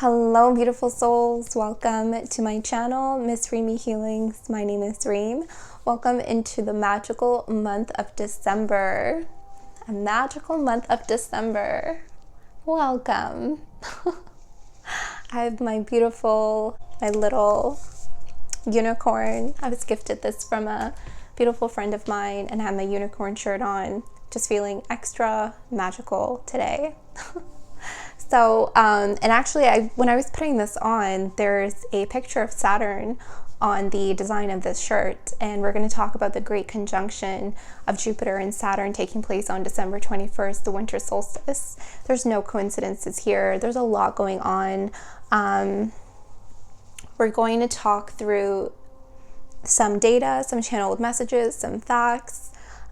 Hello, beautiful souls. Welcome to my channel, Miss Reemi Healings. My name is Reem. Welcome into the magical month of December. A magical month of December. Welcome. I have my little unicorn. I was gifted this from a beautiful friend of mine, and I have my unicorn shirt on. Just feeling extra magical today. So, and actually, when I was putting this on, there's a picture of Saturn on the design of this shirt, and we're going to talk about the great conjunction of Jupiter and Saturn taking place on December 21st, the winter solstice. There's no coincidences here. There's a lot going on. We're going to talk through some data, some channeled messages, some facts.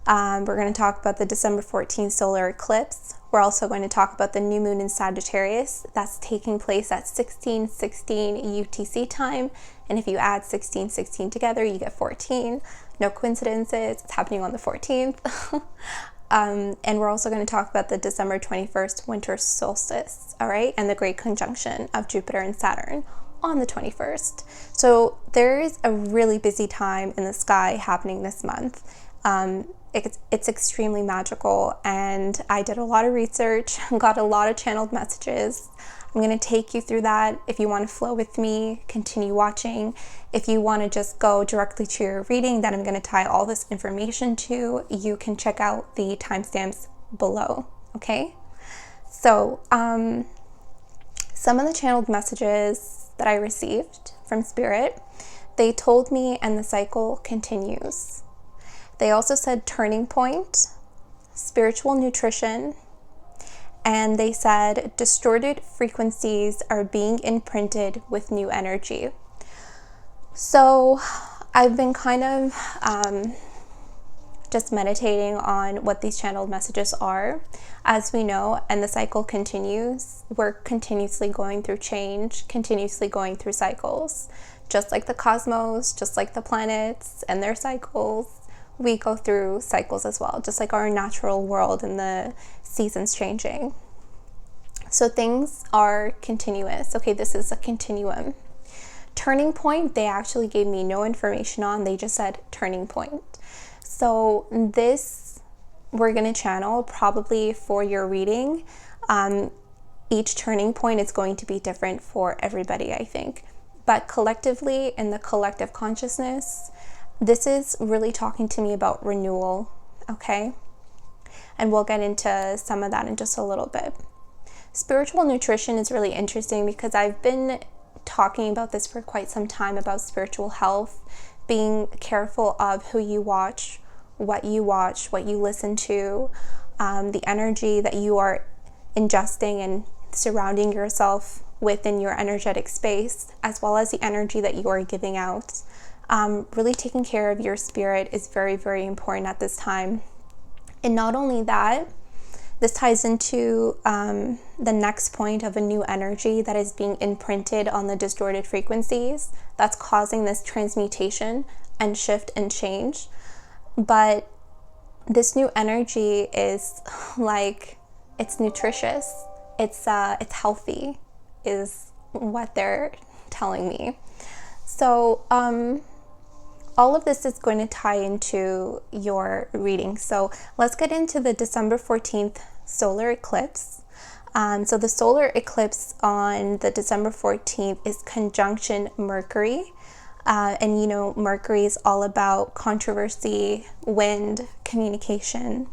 We're going to talk about the December 14th solar eclipse. We're also going to talk about the new moon in Sagittarius. That's taking place at 16:16 UTC time. And if you add 16:16 together, you get 14. No coincidences. It's happening on the 14th. And we're also going to talk about the December 21st winter solstice. All right. And the great conjunction of Jupiter and Saturn on the 21st. So there is a really busy time in the sky happening this month. It's extremely magical, and I did a lot of research, got a lot of channeled messages. I'm going to take you through that. If you want to flow with me, continue watching. If you want to just go directly to your reading that I'm going to tie all this information to, you can check out the timestamps below, okay? So, some of the channeled messages that I received from Spirit, they told me, and the cycle continues. They also said turning point, spiritual nutrition, and they said distorted frequencies are being imprinted with new energy. So I've been kind of just meditating on what these channeled messages are. As we know, and the cycle continues, we're continuously going through change, continuously going through cycles. Just like the cosmos, just like the planets and their cycles, we go through cycles as well, just like our natural world and the seasons changing. So things are continuous. Okay, this is a continuum. Turning point, they actually gave me no information on. They just said turning point. So this we're going to channel probably for your reading. Each turning point is going to be different for everybody, I think. But collectively, in the collective consciousness, this is really talking to me about renewal, okay? And we'll get into some of that in just a little bit. Spiritual nutrition is really interesting because I've been talking about this for quite some time, about spiritual health, being careful of who you watch, what you listen to, the energy that you are ingesting and surrounding yourself with in your energetic space, as well as the energy that you are giving out. Really taking care of your spirit is very, very important at this time. And not only that, this ties into the next point of a new energy that is being imprinted on the distorted frequencies that's causing this transmutation and shift and change. But this new energy is like, it's nutritious, it's healthy, is what they're telling me. So, all of this is going to tie into your reading. So let's get into the December 14th solar eclipse. So the solar eclipse on the December 14th is conjunction Mercury. And you know, Mercury is all about controversy, wind, communication.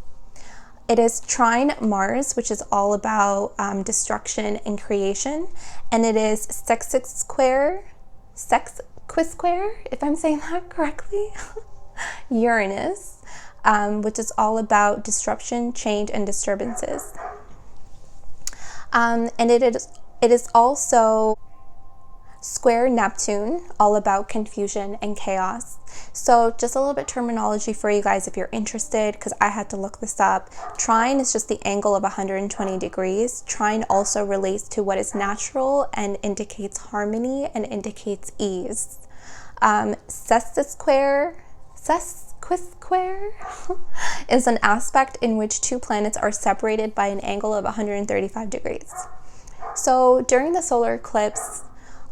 It is trine Mars, which is all about destruction and creation. And it is sexquisquare, if I'm saying that correctly, Uranus, which is all about disruption, change, and disturbances. And it is also square Neptune, all about confusion and chaos. So just a little bit terminology for you guys if you're interested, because I had to look this up. Trine is just the angle of 120 degrees. Trine also relates to what is natural and indicates harmony and indicates ease. Sesquisquare is an aspect in which two planets are separated by an angle of 135 degrees. So during the solar eclipse,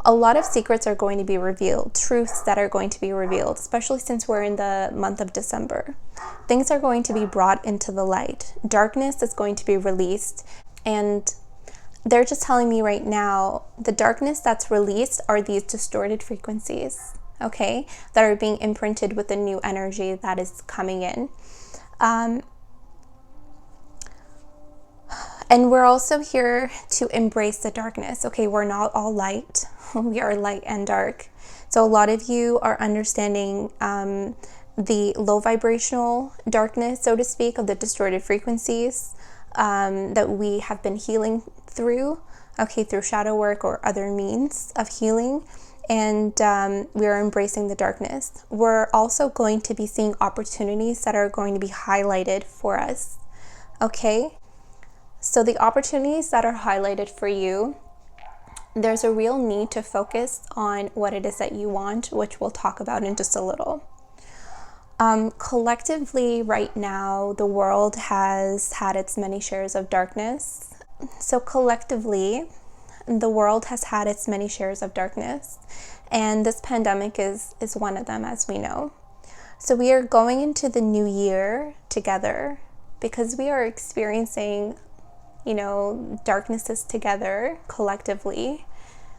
a lot of secrets are going to be revealed, truths that are going to be revealed, especially since we're in the month of December. Things are going to be brought into the light. Darkness is going to be released, and they're just telling me right now, the darkness that's released are these distorted frequencies, okay, that are being imprinted with the new energy that is coming in. And we're also here to embrace the darkness, okay? We're not all light. We are light and dark. So a lot of you are understanding the low vibrational darkness, so to speak, of the distorted frequencies that we have been healing through, okay, through shadow work or other means of healing. And we are embracing the darkness. We're also going to be seeing opportunities that are going to be highlighted for us, okay? So the opportunities that are highlighted for you, there's a real need to focus on what it is that you want, which we'll talk about in just a little. Collectively, right now, the world has had its many shares of darkness. So collectively, the world has had its many shares of darkness, and this pandemic is one of them, as we know. So we are going into the new year together because we are experiencing, you know, darknesses together collectively.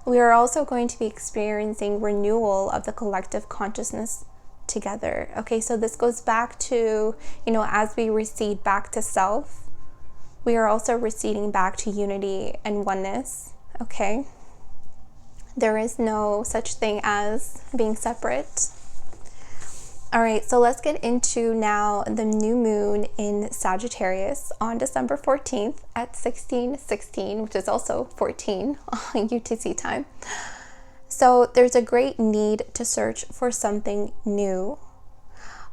We are also going to be experiencing renewal of the collective consciousness together. Okay, so this goes back to, you know, as we recede back to self, we are also receding back to unity and oneness. Okay, there is no such thing as being separate. All right, so let's get into now the new moon in Sagittarius on December 14th at 16:16, which is also 14 on UTC time. So there's a great need to search for something new.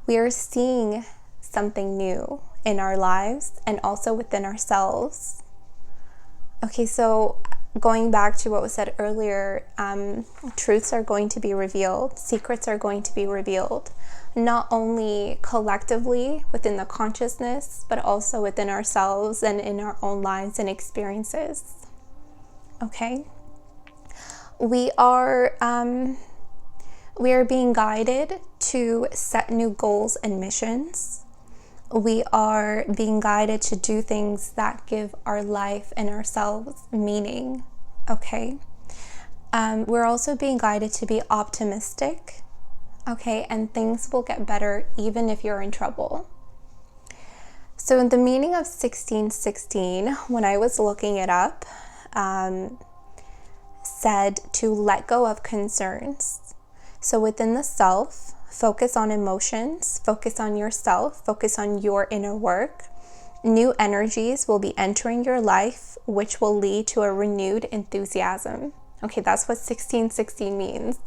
We are seeing something new in our lives and also within ourselves. Okay, so going back to what was said earlier, truths are going to be revealed, secrets are going to be revealed, not only collectively within the consciousness, but also within ourselves and in our own lives and experiences. Okay? We are being guided to set new goals and missions. We are being guided to do things that give our life and ourselves meaning, okay? We're also being guided to be optimistic, okay? And things will get better even if you're in trouble. So the meaning of 1616, when I was looking it up, said to let go of concerns. So within the self, focus on emotions, focus on yourself, focus on your inner work. New energies will be entering your life, which will lead to a renewed enthusiasm. Okay, that's what 1616 means.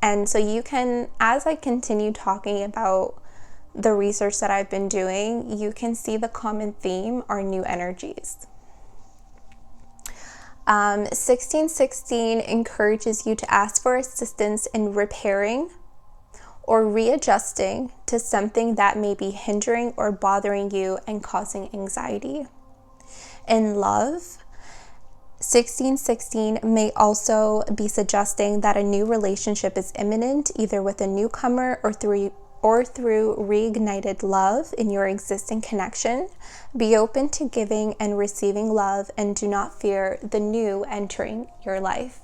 And so you can, as I continue talking about the research that I've been doing, you can see the common theme are new energies. 1616 encourages you to ask for assistance in repairing or readjusting to something that may be hindering or bothering you and causing anxiety. In love, 1616 may also be suggesting that a new relationship is imminent, either with a newcomer or through reignited love in your existing connection. Be open to giving and receiving love and do not fear the new entering your life.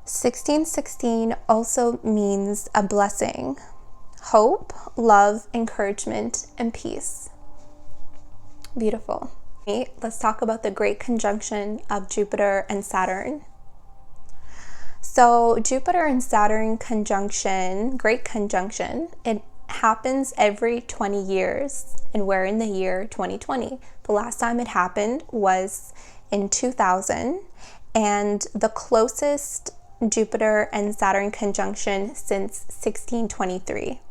1616 also means a blessing, hope, love, encouragement, and peace. Beautiful. Let's talk about the great conjunction of Jupiter and Saturn. So Jupiter and Saturn conjunction, great conjunction, it happens every 20 years, and we're in the year 2020. The last time it happened was in 2000, and the closest Jupiter and Saturn conjunction since 1623.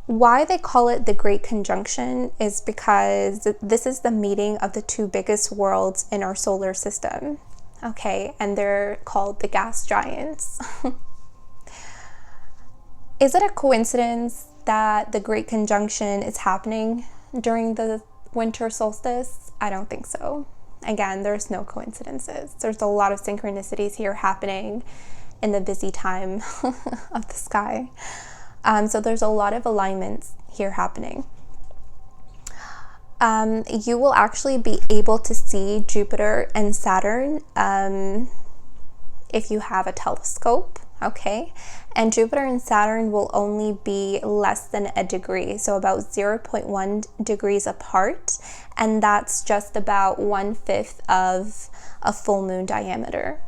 Why they call it the Great Conjunction is because this is the meeting of the two biggest worlds in our solar system, okay? And they're called the gas giants. Is it a coincidence that the Great Conjunction is happening during the winter solstice? I don't think so. Again, there's no coincidences. There's a lot of synchronicities here happening in the busy time of the sky. So there's a lot of alignments here happening. You will actually be able to see Jupiter and Saturn if you have a telescope, okay? And Jupiter and Saturn will only be less than a degree, so about 0.1 degrees apart, and that's just about 1/5 of a full moon diameter.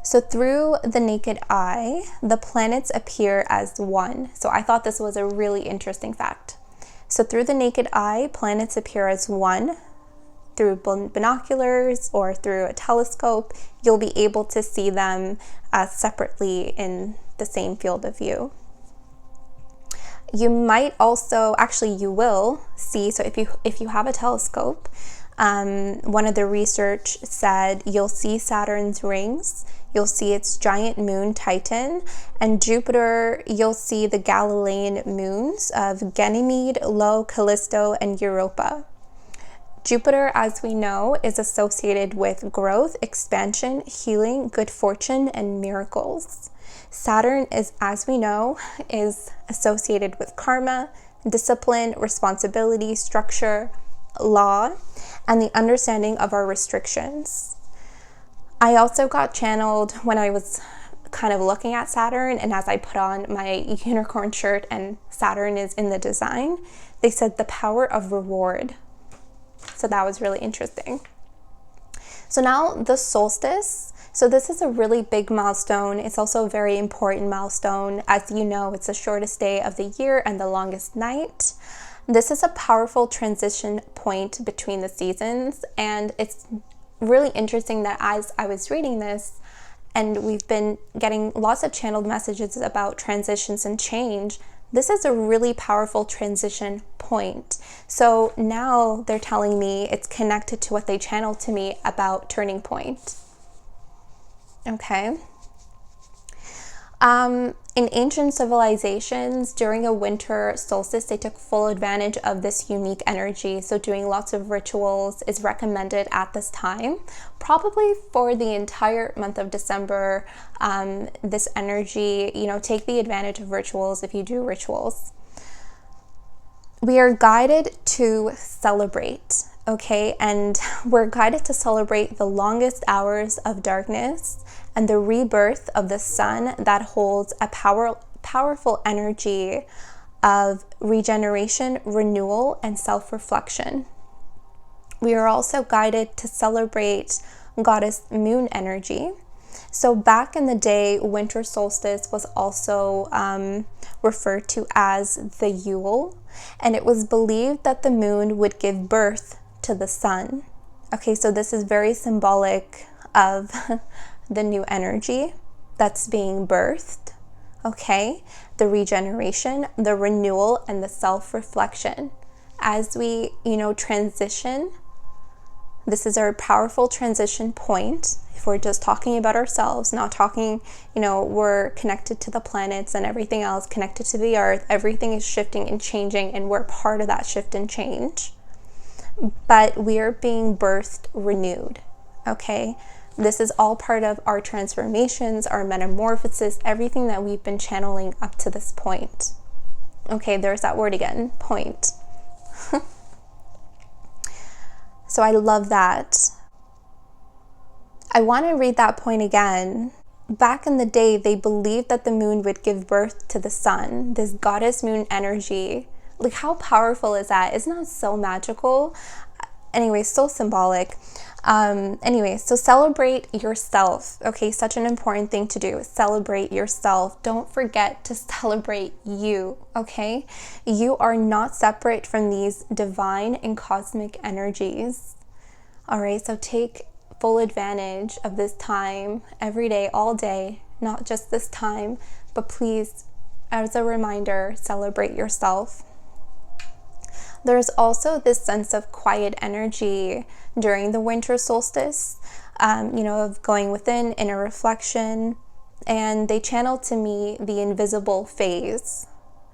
So through the naked eye, the planets appear as one. So I thought this was a really interesting fact. So through the naked eye, planets appear as one. Through binoculars or through a telescope, you'll be able to see them separately in the same field of view. You might also, actually you will see, so if you have a telescope, one of the research said you'll see Saturn's rings, you'll see its giant moon Titan, and Jupiter, you'll see the Galilean moons of Ganymede, Io, Callisto, and Europa. Jupiter, as we know, is associated with growth, expansion, healing, good fortune, and miracles. Saturn is, as we know, is associated with karma, discipline, responsibility, structure, law, and the understanding of our restrictions. I also got channeled when I was kind of looking at Saturn, and as I put on my unicorn shirt and Saturn is in the design, they said the power of reward. So that was really interesting. So now the solstice. So this is a really big milestone. It's also a very important milestone. As you know, it's the shortest day of the year and the longest night. This is a powerful transition point between the seasons, and it's really interesting that as I was reading this, and we've been getting lots of channeled messages about transitions and change, this is a really powerful transition point. So now they're telling me it's connected to what they channeled to me about turning point. Okay. In ancient civilizations, during a winter solstice, they took full advantage of this unique energy. So doing lots of rituals is recommended at this time, probably for the entire month of December. This energy, take the advantage of rituals if you do rituals. We are guided to celebrate, okay? And we're guided to celebrate the longest hours of darkness and the rebirth of the sun that holds a powerful energy of regeneration, renewal, and self-reflection. We are also guided to celebrate goddess moon energy. So back in the day, winter solstice was also referred to as the Yule, and it was believed that the moon would give birth to the sun. Okay, so this is very symbolic of the new energy that's being birthed, okay? The regeneration, the renewal, and the self-reflection. As we, transition, this is our powerful transition point. If we're just talking about ourselves, not talking, we're connected to the planets and everything else, connected to the earth, everything is shifting and changing, and we're part of that shift and change. But we are being birthed renewed, okay? This is all part of our transformations, our metamorphosis, everything that we've been channeling up to this point. Okay, there's that word again, point. So I love that. I want to read that point again. Back in the day, they believed that the moon would give birth to the sun, this goddess moon energy. Like, how powerful is that? Isn't that so magical? Anyway, so symbolic. So celebrate yourself. Okay, such an important thing to do. Celebrate yourself. Don't forget to celebrate you, okay? You are not separate from these divine and cosmic energies. All right, so take full advantage of this time every day, all day, not just this time, but please, as a reminder, celebrate yourself. There's also this sense of quiet energy during the winter solstice, of going within, inner reflection, and they channel to me the invisible phase,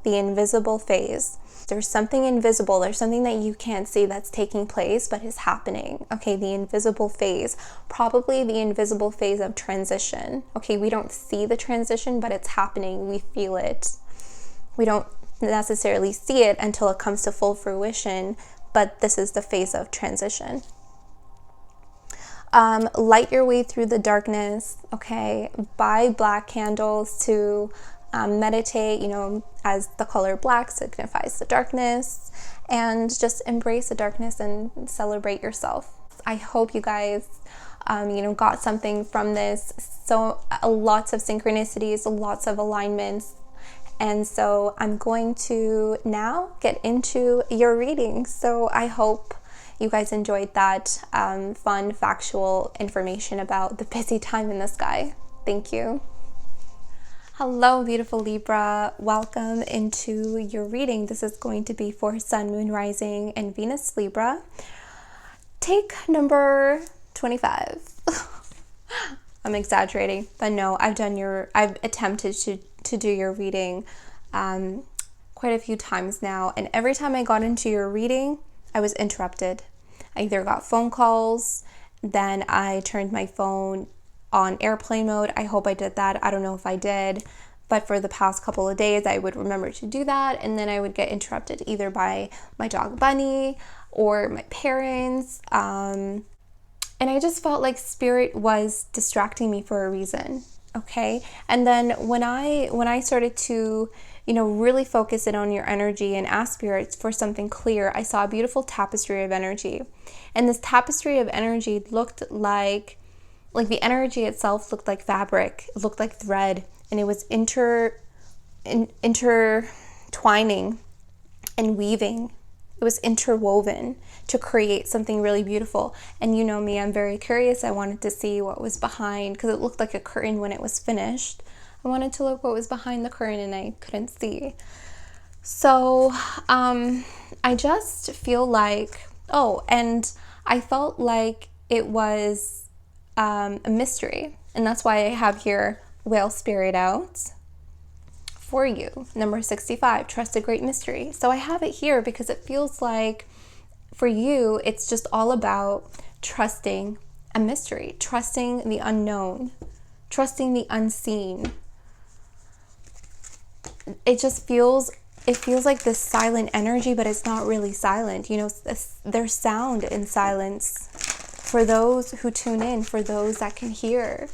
the invisible phase. There's something invisible, there's something that you can't see that's taking place but is happening. Okay, the invisible phase, probably the invisible phase of transition. Okay, we don't see the transition, but it's happening, we feel it. We don't necessarily see it until it comes to full fruition, but this is the phase of transition. Light your way through the darkness, okay? Buy black candles to meditate, you know, as the color black signifies the darkness, and just embrace the darkness and celebrate yourself. I hope you guys, you know, got something from this. So lots of synchronicities, lots of alignments. And so I'm going to now get into your reading. So I hope you guys enjoyed that fun, factual information about the busy time in the sky. Thank you. Hello, beautiful Libra. Welcome into your reading. This is going to be for Sun, Moon, Rising, and Venus Libra. Take number 25. I'm exaggerating, but no, I've attempted to do your reading quite a few times now, and every time I got into your reading, I was interrupted. I either got phone calls, then I turned my phone on airplane mode. I hope I did that. I don't know if I did, but for the past couple of days, I would remember to do that, and then I would get interrupted either by my dog Bunny or my parents, and I just felt like Spirit was distracting me for a reason, okay? And then when I started to, you know, really focus in on your energy and ask Spirit for something clear, I saw a beautiful tapestry of energy. And this tapestry of energy looked like the energy itself looked like fabric. It looked like thread, and it was intertwining and weaving. It was interwoven to create something really beautiful. And you know me, I'm very curious. I wanted to see what was behind, because it looked like a curtain when it was finished. I wanted to look what was behind the curtain, and I couldn't see. So I just feel like, and I felt like it was a mystery. And that's why I have here Whale Spirit out for you. Number 65, Trust a Great Mystery. So I have it here because it feels like for you, it's just all about trusting a mystery, trusting the unknown, trusting the unseen. It feels like this silent energy, but it's not really silent. You know, there's sound in silence for those who tune in, for those that can hear.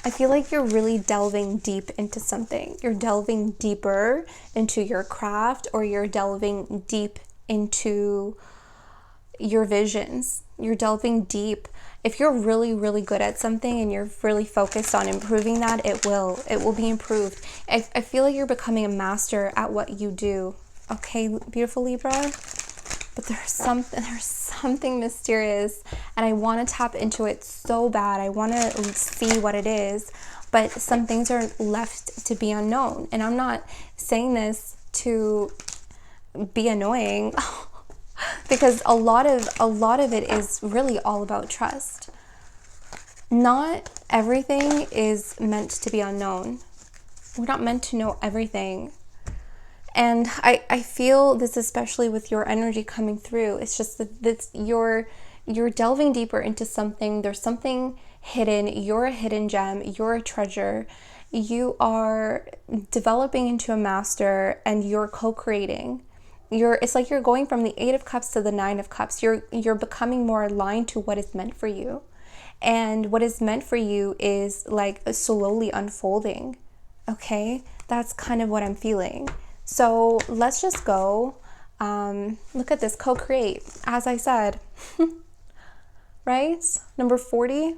I feel like you're really delving deep into something. You're delving deeper into your craft, or you're delving deep into your visions. You're delving deep. If you're really, really good at something and you're really focused on improving that, it will be improved. I feel like you're becoming a master at what you do. Okay, beautiful Libra? But there's something mysterious, and I want to tap into it so bad. I want to see what it is, but some things are left to be unknown. And I'm not saying this to be annoying, because a lot of it is really all about trust. Not everything is meant to be unknown. We're not meant to know everything. And I feel this, especially with your energy coming through. It's just that you're delving deeper into something. There's something hidden. You're a hidden gem. You're a treasure. You are developing into a master, and you're co-creating. It's like you're going from the 8 of Cups to the 9 of Cups. You're becoming more aligned to what is meant for you. And what is meant for you is like slowly unfolding. Okay? That's kind of what I'm feeling. So let's just go. Look at this, co-create, as I said. Right? Number 40.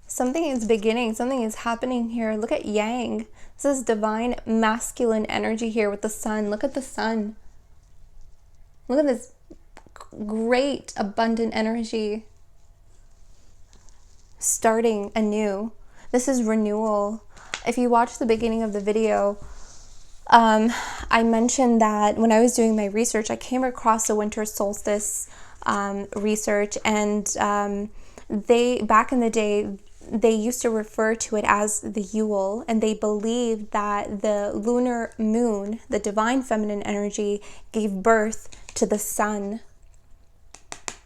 Something is beginning. Something is happening here. Look at Yang. This is divine masculine energy here with the sun. Look at the sun. Look at this great abundant energy. Starting anew. This is renewal. If you watch the beginning of the video, I mentioned that when I was doing my research, I came across a winter solstice research, and they, back in the day, they used to refer to it as the Yule, and they believed that the lunar moon, the divine feminine energy, gave birth to the sun,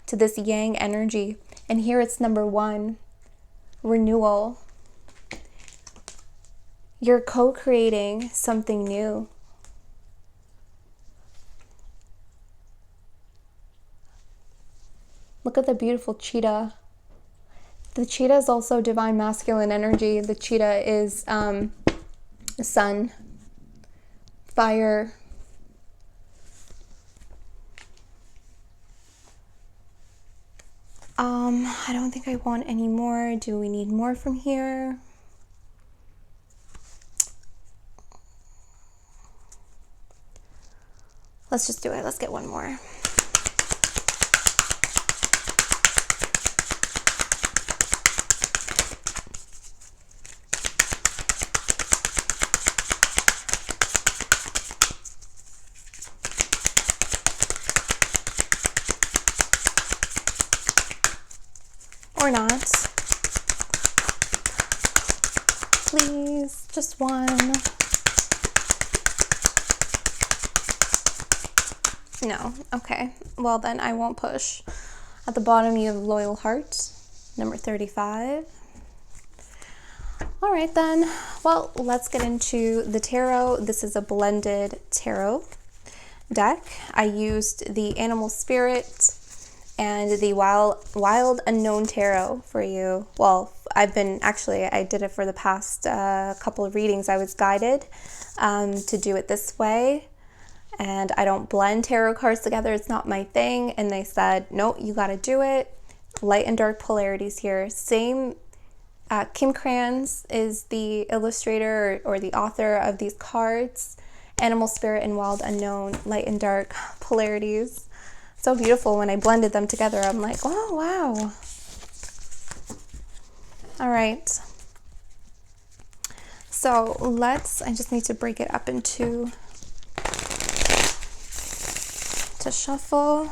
to this yang energy. And here it's number 1, renewal. You're co-creating something new. Look at the beautiful cheetah. The cheetah is also divine masculine energy. The cheetah is the sun, fire. I don't think I want any more. Do we need more from here? Let's just do it. Let's get one more. Or not. Please, just one. No, okay. Well then I won't push. At the bottom you have loyal heart, number 35. All right then, well, let's get into the tarot. This is a blended tarot deck. I used the animal spirit and the wild unknown tarot for you. Well, I did it for the past couple of readings. I was guided to do it this way, and I don't blend tarot cards together. It's not my thing. And they said, no, you got to do it. Light and dark polarities here. Same. Kim Kranz is the illustrator or the author of these cards. Animal spirit and wild unknown, light and dark polarities. So beautiful. When I blended them together, I'm like, oh, wow. All right. So I just need to break it up into, to shuffle.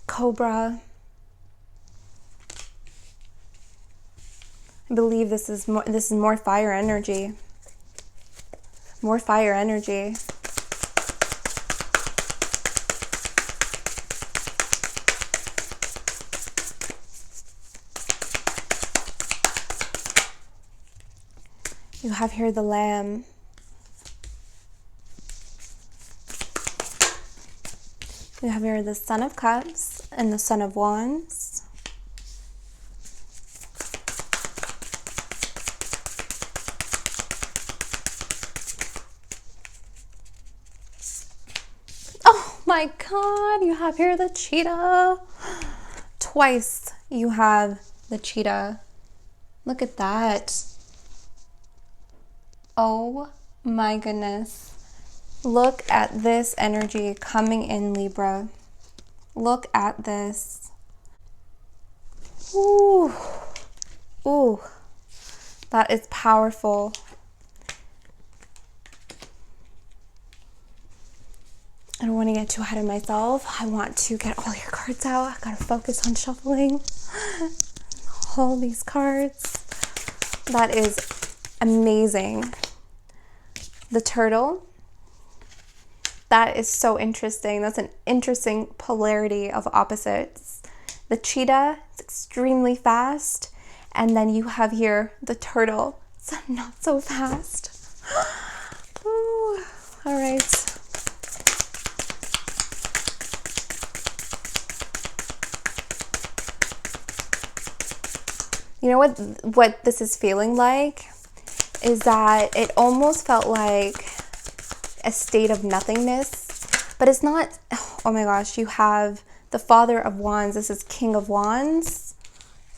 Cobra. I believe this is more fire energy. More fire energy. You have here the Lamb. You have here the Son of Cups and the Son of Wands. Oh my God, you have here the cheetah. Twice you have the cheetah. Look at that. Oh my goodness. Look at this energy coming in, Libra. Look at this. Ooh. Ooh. That is powerful. I don't want to get too ahead of myself. I want to get all your cards out. I gotta focus on shuffling all these cards. That is amazing. The turtle. That is so interesting. That's an interesting polarity of opposites. The cheetah is extremely fast. And then you have here the turtle. It's not so fast. Ooh. All right. You know what this is feeling like? Is that it almost felt like a state of nothingness, but it's not. Oh my gosh, you have the Father of Wands. This is King of Wands.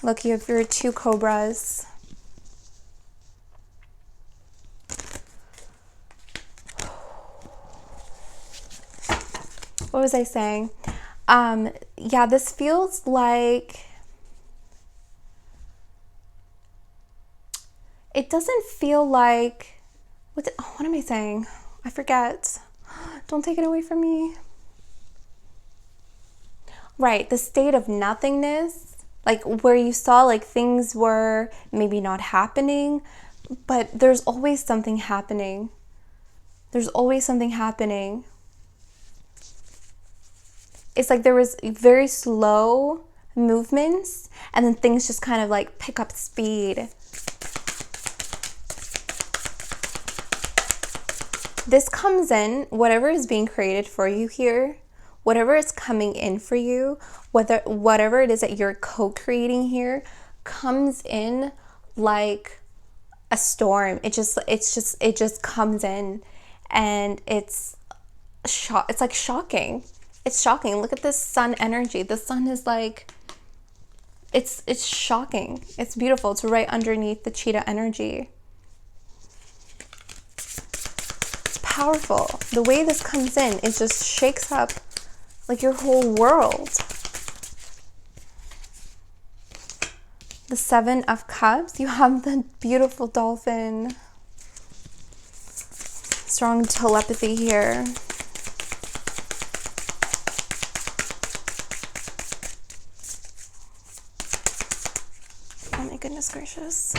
Look, you have your two cobras. what was I saying? Yeah, this feels like, it doesn't feel like, what am I saying? I forget. Don't take it away from me. Right, the state of nothingness, like where you saw like things were maybe not happening, but there's always something happening. There's always something happening. It's like there was very slow movements, and then things just kind of like pick up speed. This comes in, whatever is being created for you here, whatever is coming in for you, whatever it is that you're co-creating here, comes in like a storm. It just comes in, and it's like shocking. It's shocking. Look at this sun energy. The sun is like, it's shocking. It's beautiful. It's right underneath the cheetah energy. It's powerful. The way this comes in, it just shakes up like your whole world. The Seven of Cups, you have the beautiful dolphin. Strong telepathy here. Oh my goodness gracious.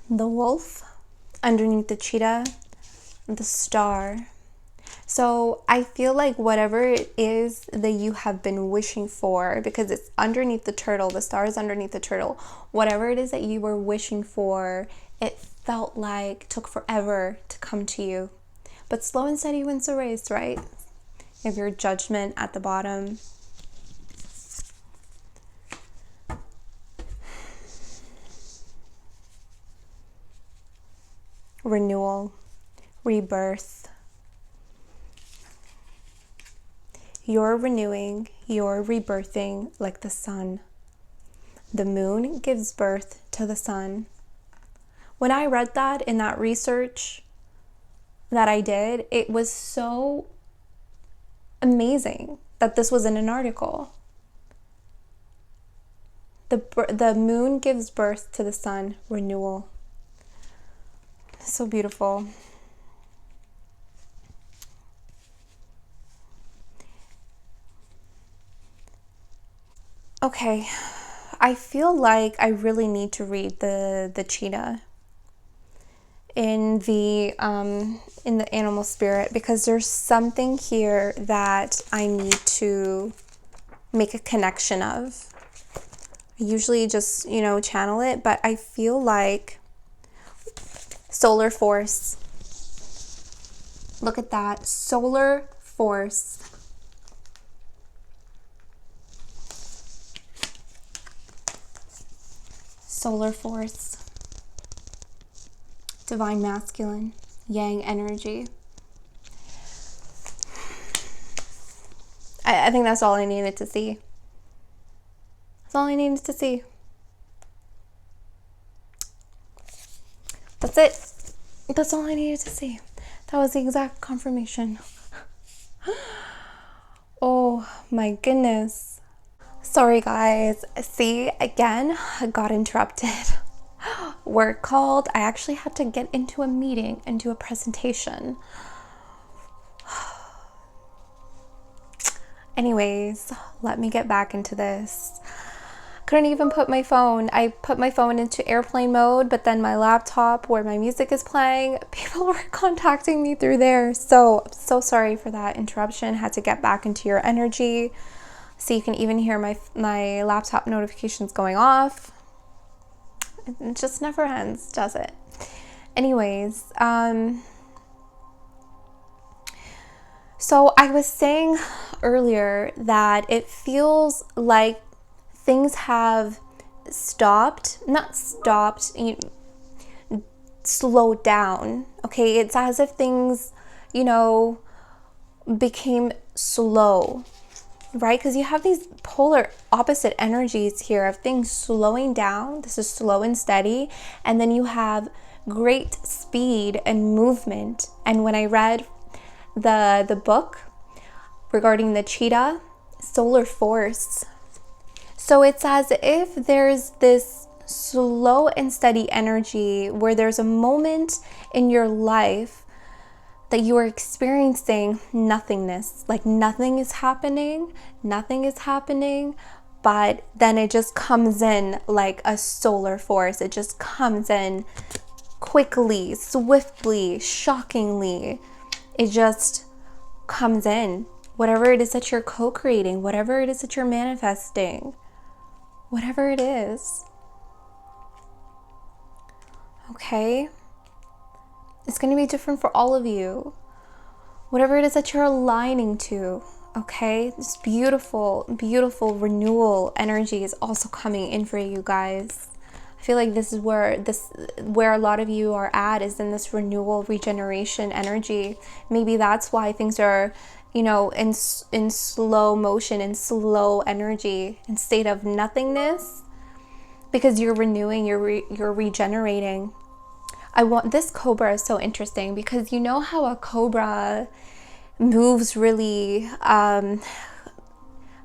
The wolf underneath the cheetah, the star. So I feel like whatever it is that you have been wishing for, because it's underneath the turtle, the star is underneath the turtle, whatever it is that you were wishing for, it felt like took forever to come to you. But slow and steady wins the race, right? You have your judgment at the bottom. Renewal, rebirth. You're renewing, you're rebirthing like the sun. The moon gives birth to the sun. When I read that in that research that I did, it was so amazing that this was in an article. The moon gives birth to the sun, renewal. So beautiful. Okay, I feel like I really need to read the cheetah in the animal spirit, because there's something here that I need to make a connection of. I usually just, channel it, but I feel like solar force. Look at that. Solar force. Solar force. Divine masculine. Yang energy. I think that's all I needed to see. That's all I needed to see. That's it. That's all I needed to see. That was the exact confirmation. Oh my goodness. Sorry guys. See, again, I got interrupted. Work called. I actually had to get into a meeting and do a presentation. Anyways, let me get back into this. Couldn't even put my phone. I put my phone into airplane mode, but then my laptop where my music is playing, people were contacting me through there. So sorry for that interruption. Had to get back into your energy. So you can even hear my laptop notifications going off. It just never ends, does it? Anyways, so I was saying earlier that it feels like things have slowed down. Okay, it's as if things, became slow. right? Because you have these polar opposite energies here of things slowing down. This is slow and steady. And then you have great speed and movement. And when I read the book regarding the cheetah, solar force, so it's as if there's this slow and steady energy where there's a moment in your life that you are experiencing nothingness, like nothing is happening, but then it just comes in like a solar force. It just comes in quickly, swiftly, shockingly. It just comes in. Whatever it is that you're co-creating, whatever it is that you're manifesting, whatever it is. Okay? It's going to be different for all of you. Whatever it is that you're aligning to, okay? This beautiful, beautiful renewal energy is also coming in for you guys. I feel like this is where a lot of you are at, is in this renewal, regeneration energy. Maybe that's why things are, you know, in slow motion, in slow energy, in state of nothingness, because you're renewing, you're regenerating. This cobra is so interesting because you know how a cobra moves really,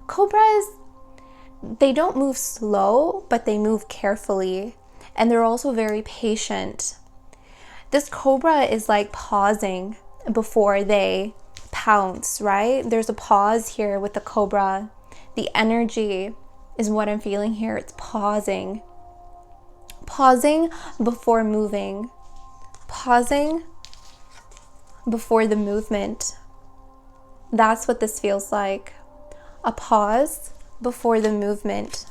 cobras, they don't move slow, but they move carefully, and they're also very patient. This cobra is like pausing before they pounce, right? There's a pause here with the cobra. The energy is what I'm feeling here. It's pausing before moving, pausing before the movement. That's what this feels like. A pause before the movement,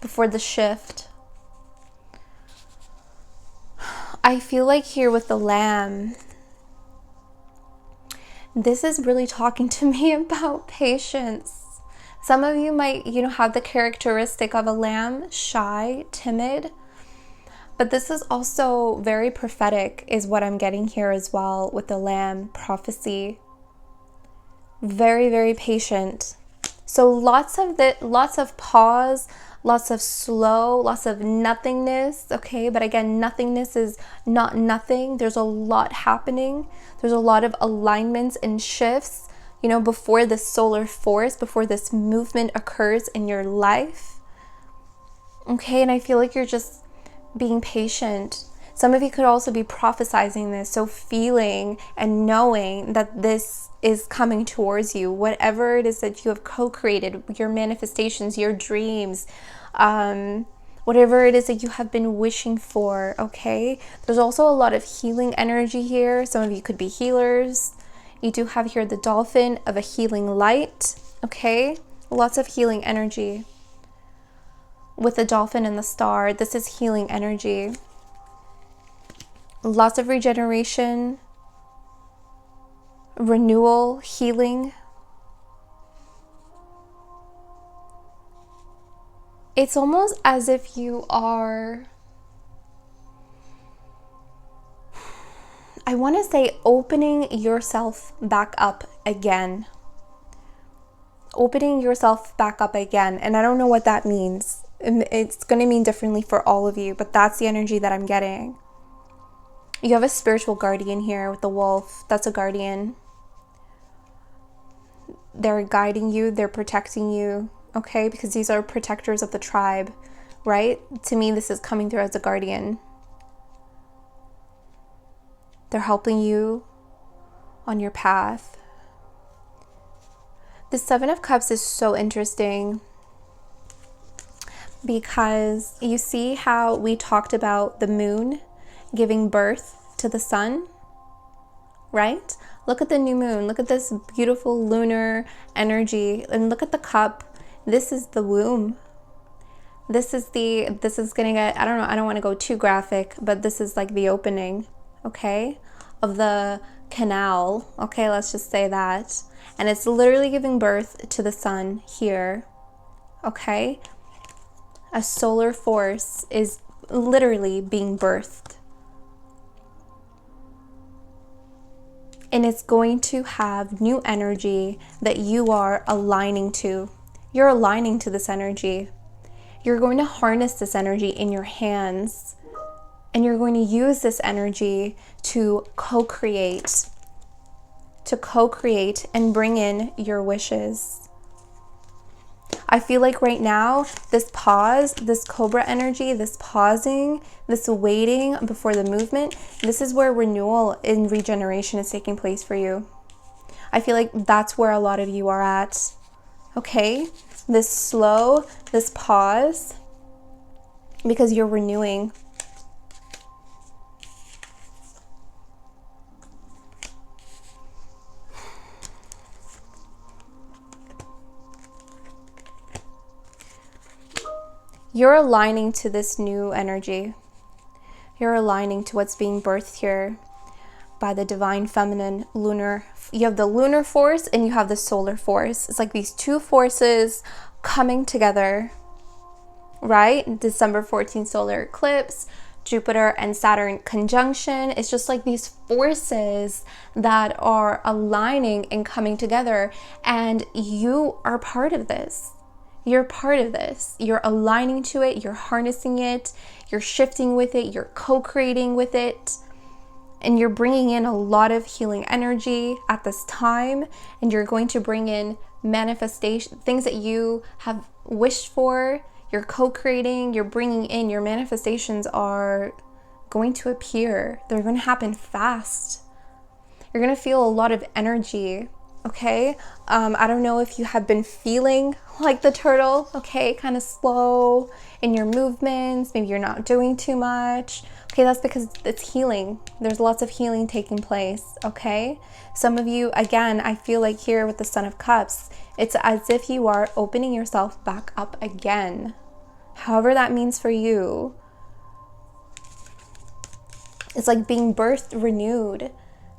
before the shift. I feel like here with the lamb, this is really talking to me about patience. Some of you might, have the characteristic of a lamb, shy, timid. But this is also very prophetic, is what I'm getting here as well with the lamb prophecy. Very, very patient. So lots of pause, lots of slow, lots of nothingness, okay? But again, nothingness is not nothing. There's a lot happening. There's a lot of alignments and shifts, before this solar force, before this movement occurs in your life. Okay, and I feel like you're just being patient. Some of you could also be prophesizing this, so feeling and knowing that this is coming towards you. Whatever it is that you have co-created, your manifestations, your dreams, whatever it is that you have been wishing for, okay? There's also a lot of healing energy here. Some of you could be healers. You do have here the dolphin of a healing light, okay? Lots of healing energy. With the dolphin and the star, this is healing energy. Lots of regeneration, renewal, healing. It's almost as if you are, I want to say, opening yourself back up again. Opening yourself back up again. And I don't know what that means. It's going to mean differently for all of you, but that's the energy that I'm getting. You have a spiritual guardian here with the wolf. That's a guardian. They're guiding you. They're protecting you. Okay? Because these are protectors of the tribe, right? To me, this is coming through as a guardian. They're helping you on your path. The Seven of Cups is so interesting because you see how we talked about the moon giving birth to the sun, right? Look at the new moon. Look at this beautiful lunar energy, and look at the cup. This is the womb. This is gonna get, I don't want to go too graphic, but this is like the opening, okay, of the canal. Okay, let's just say that. And it's literally giving birth to the sun here, okay? A solar force is literally being birthed and it's going to have new energy that you are aligning to. You're aligning to this energy. You're going to harness this energy in your hands, and you're going to use this energy to co-create and bring in your wishes. I feel like right now, this pause, this Cobra energy, this pausing, this waiting before the movement, this is where renewal and regeneration is taking place for you. I feel like that's where a lot of you are at. Okay? This slow, this pause, because you're renewing. You're aligning to this new energy. You're aligning to what's being birthed here by the divine feminine lunar. You have the lunar force and you have the solar force. It's like these two forces coming together, right? December 14th solar eclipse, Jupiter and Saturn conjunction. It's just like these forces that are aligning and coming together, and you are part of this. You're part of this. You're aligning to it. You're harnessing it. You're shifting with it. You're co-creating with it. And you're bringing in a lot of healing energy at this time. And you're going to bring in manifestation, things that you have wished for. You're co-creating. You're bringing in, your manifestations are going to appear. They're going to happen fast. You're going to feel a lot of energy. Okay, I don't know if you have been feeling like the turtle, okay, kind of slow in your movements. Maybe you're not doing too much. Okay, that's because it's healing. There's lots of healing taking place, okay? Some of you, again, I feel like here with the Son of Cups, it's as if you are opening yourself back up again. However that means for you. It's like being birthed renewed.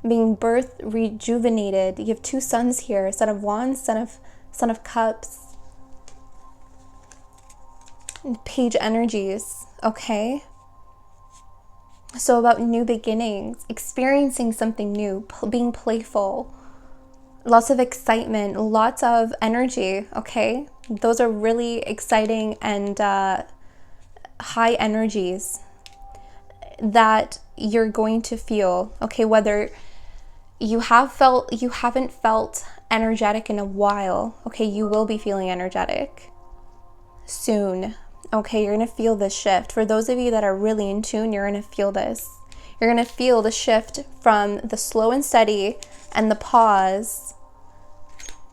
Being birthed rejuvenated. You have two suns here, Son of Wands, Son of Cups, and Page energies, okay? So about new beginnings, experiencing something new, being playful, lots of excitement, lots of energy, okay? Those are really exciting and high energies that you're going to feel, okay? Whether you haven't felt energetic in a while, okay, you will be feeling energetic soon, okay? You're gonna feel this shift. For those of you that are really in tune, you're gonna feel this. You're gonna feel the shift from the slow and steady and the pause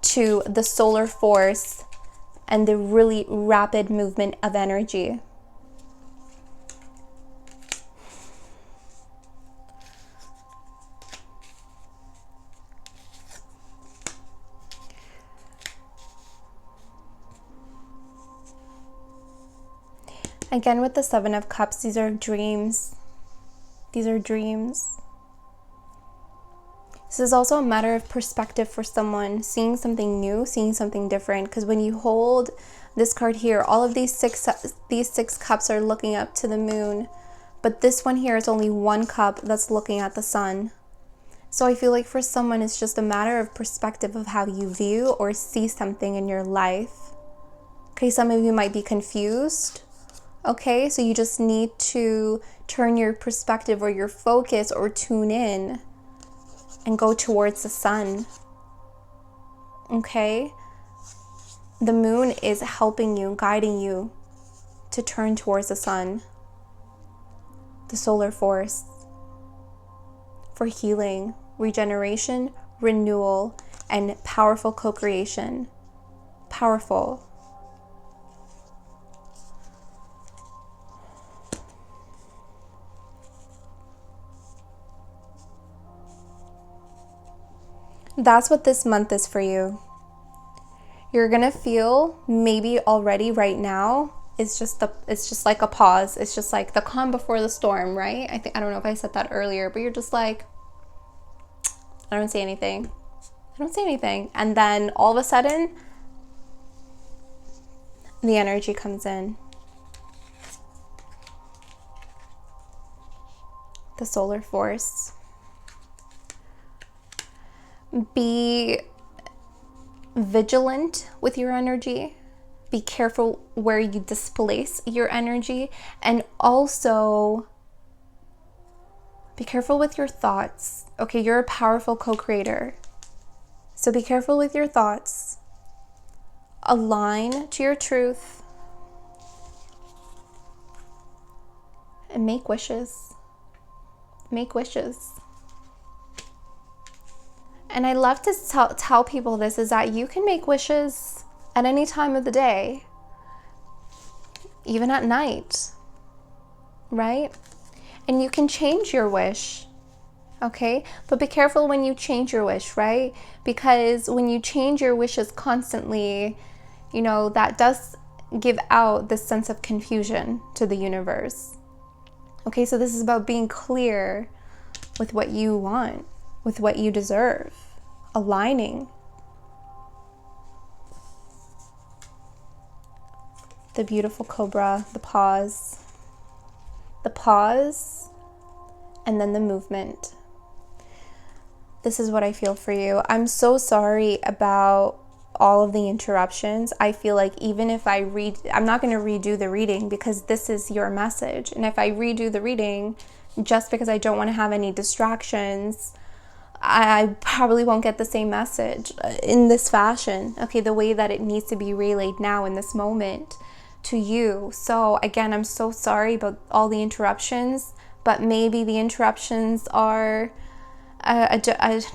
to the solar force and the really rapid movement of energy. Again, with the Seven of Cups, these are dreams. These are dreams. This is also a matter of perspective for someone, seeing something new, seeing something different. Because when you hold this card here, all of these six cups are looking up to the moon. But this one here is only one cup that's looking at the sun. So I feel like for someone, it's just a matter of perspective of how you view or see something in your life. Okay, some of you might be confused. Okay, so you just need to turn your perspective or your focus or tune in and go towards the sun. Okay? The moon is helping you, guiding you to turn towards the sun, the solar force, for healing, regeneration, renewal, and powerful co-creation. Powerful. That's what this month is for you. You're gonna feel maybe already right now, it's just like a pause. It's just like the calm before the storm, right? I don't know if I said that earlier, but you're just like, I don't see anything. I don't see anything. And then all of a sudden, the energy comes in. The solar force. Be vigilant with your energy. Be careful where you displace your energy, and also be careful with your thoughts. Okay, you're a powerful co-creator. So be careful with your thoughts. Align to your truth. And make wishes. Make wishes. And I love to tell people this, is that you can make wishes at any time of the day. Even at night. Right? And you can change your wish. Okay? But be careful when you change your wish, right? Because when you change your wishes constantly, you know, that does give out this sense of confusion to the universe. Okay, so this is about being clear with what you want, with what you deserve, aligning. The beautiful cobra, the pause, and then the movement. This is what I feel for you. I'm so sorry about all of the interruptions. I feel like even if I I'm not going to redo the reading because this is your message. And if I redo the reading just because I don't want to have any distractions, I probably won't get the same message in this fashion. Okay, the way that it needs to be relayed now in this moment to you. So again, I'm so sorry about all the interruptions, but maybe the interruptions are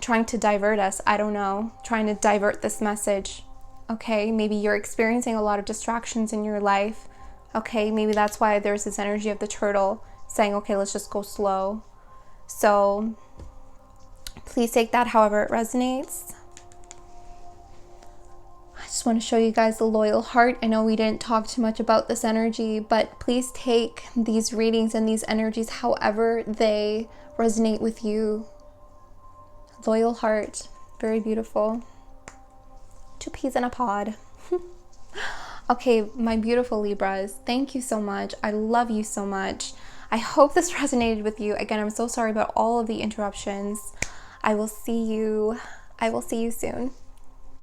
trying to divert us. I don't know, trying to divert this message. Okay, maybe you're experiencing a lot of distractions in your life. Okay, maybe that's why there's this energy of the turtle saying, okay, let's just go slow. So please take that however it resonates. I just want to show you guys the loyal heart. I know we didn't talk too much about this energy, but please take these readings and these energies however they resonate with you. Loyal heart, very beautiful. 2 peas in a pod. Okay, my beautiful Libras, thank you so much. I love you so much. I hope this resonated with you. Again, I'm so sorry about all of the interruptions. I will see you soon.